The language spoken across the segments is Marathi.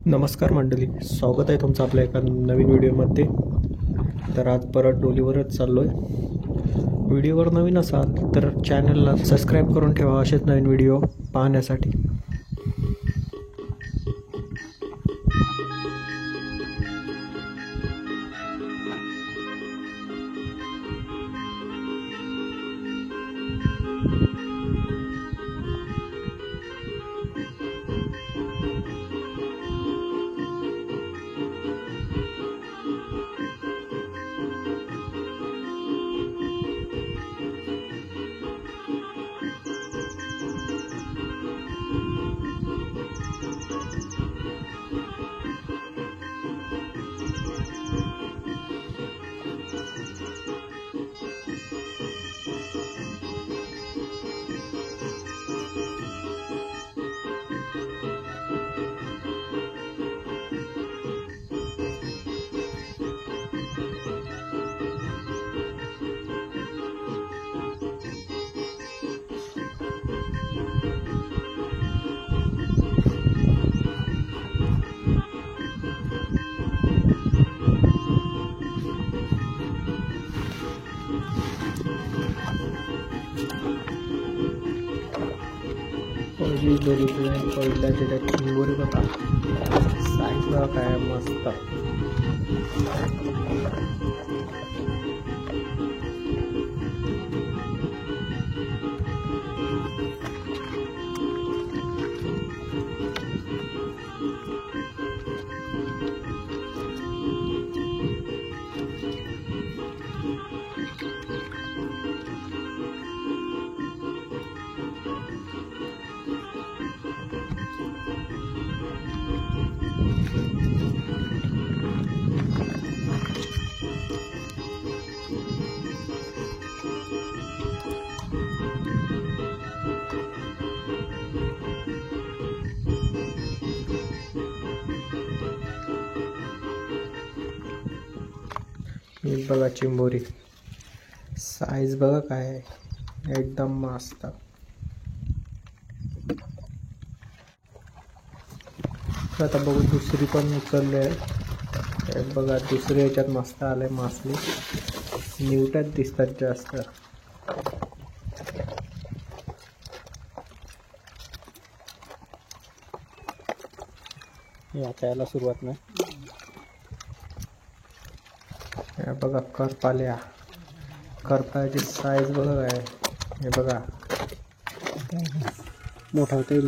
नमस्कार मंडळी, स्वागत आहे तुमचं आपल्या एका नवीन व्हिडिओमध्ये. तर आज परत डोलीवरच चाललो आहे. व्हिडिओवर नवीन असाल तर चॅनलला सबस्क्राईब करून ठेवा असेच नवीन व्हिडिओ पाहण्यासाठी. पहिली डोली पहिल्या त्याच्यात चिंबोरी बघा, साईजला काय मस्त. ही बघा चिंबोरी, साईज बघा काय आहे, एकदम मस्त. आता बघू दुसरी पण उचलली आहे. बघा दुसरी याच्यात मस्त आलंय मासली, निवट्यात दिसतात जास्त. आता याला सुरुवात नाही. हे बघा करपाल्या, करपाल्याची साईज बघा काय. हे बघा मोठा होते.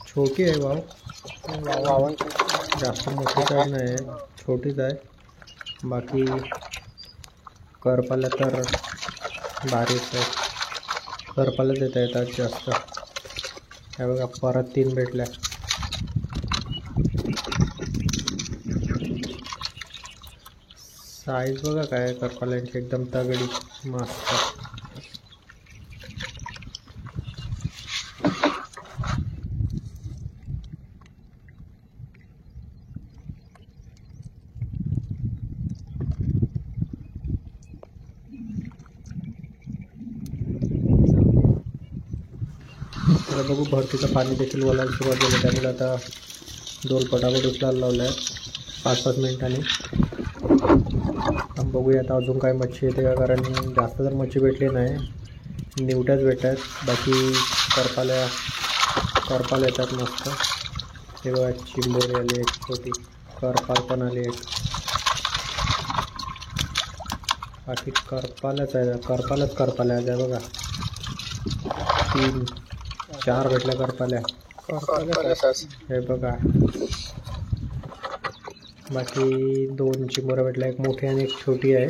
छोटी आहे वाव, जास्त मोठी काय नाही, छोटीच आहे. बाकी करपाल्या तर बारीक आहे, करपाल्या देता येतात जास्त. हे बघा परत 3 भेटल्या. साईज बघा काय करपाल्यांची, एकदम तगडी मस्त. आता बघू भरतीचं पाणी देखील वळायला सुरुवात झाली, त्यामुळे आता डोल पटापट उचलायला लावलं आहे 5-5 मिनिटांनी. बघूया आता अजून काय मच्छी येते का, कारण जास्त तर मच्छी भेटली नाही, निवट्याच भेटतात. बाकी करपाल्या येतात मस्त. हे बघा चिंबोरी आली एक छोटी, करपाल पण आली एक. बाकी करपाल्याच आहे, करपाल्या आहे बघा. 3-4 भेटल्या करपाल्या. हे बघा, बाकी 2 चिंबोऱ्या भेटल्या, एक मोठी आणि एक छोटी आहे.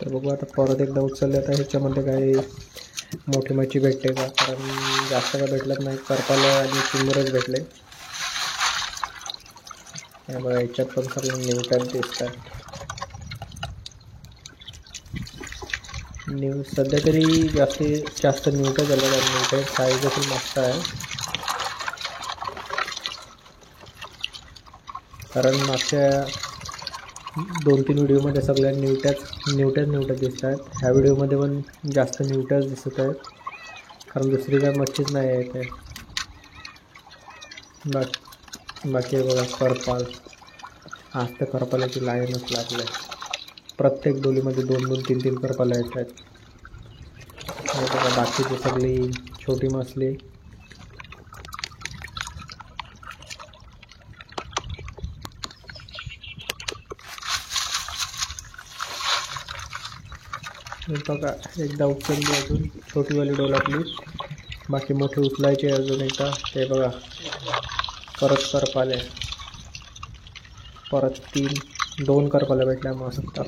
तर बघू आता परत एकदा उचलले तर ह्याच्यामध्ये काही मोठी मच्छी भेटते का, कारण जास्त काय भेटलंच नाही. करपाला आणि चिंबोरच भेटले. बघा याच्यात पण सगळे निवट्यात दिसतात. सध्या तरी जास्त निवट्या झाल्या. निवट्या साईज देखील मस्त आहे, कारण मागच्या 2-3 व्हिडिओमध्ये सगळ्या निवट्याच दिसत आहेत. ह्या व्हिडिओमध्ये पण जास्त निवट्याच दिसत आहेत, कारण दुसरी काय मच्छीच नाही आहे ते. बाकी बघा करपाल. आज तर करपालाची लाईनच लागली. प्रत्येक डोलीमध्ये 2-2, 3-3 करपाला येत आहेत. बघा बाकीची सगळी छोटी मासली. बघा एकदा उचलली अजून छोटीवाली डोल आपली. बाकी मोठी उचलायची अजून एकदा. ते बघा परत करपाले, परत 2 करपाला भेटल्या मस्त.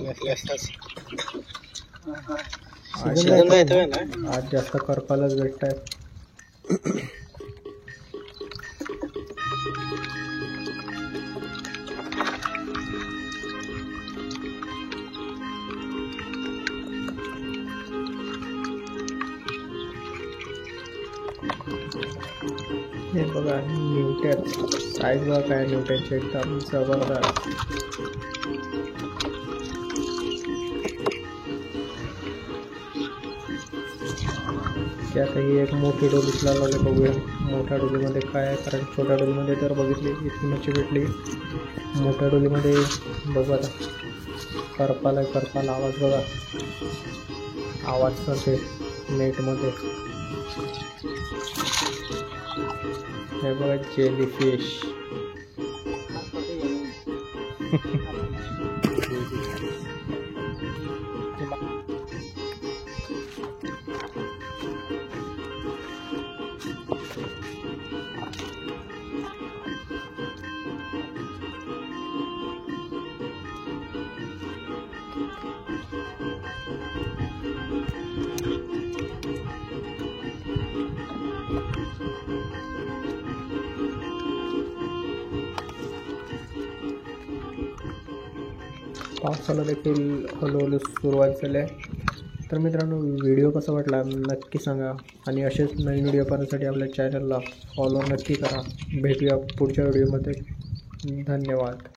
आज जास्त करपालाच भेटत आहेत. हे बघा निवट्या साईज बघा काय निवट्यांची एकदम जबरदस्त. त्यात ही एक मोठी डोली उचलायला बघूया मोठ्या डोलीमध्ये काय आहे, कारण छोट्या डोलीमध्ये तर बघितली इतकी मच्छी भेटली. मोठ्या डोलीमध्ये बघू आता करपाला आवाज बघा, आवाज करते नेटमध्ये. हे बघा जेलीफिश. पावसाला देखील हळूहळू सुरुवात झाली आहे. तर मित्रांनो व्हिडिओ कसा वाटला नक्की सांगा, आणि असेच नवीन व्हिडिओ पाहण्यासाठी आपल्या चॅनलला फॉलो नक्की करा. भेटूया पुढच्या व्हिडिओमध्ये. धन्यवाद.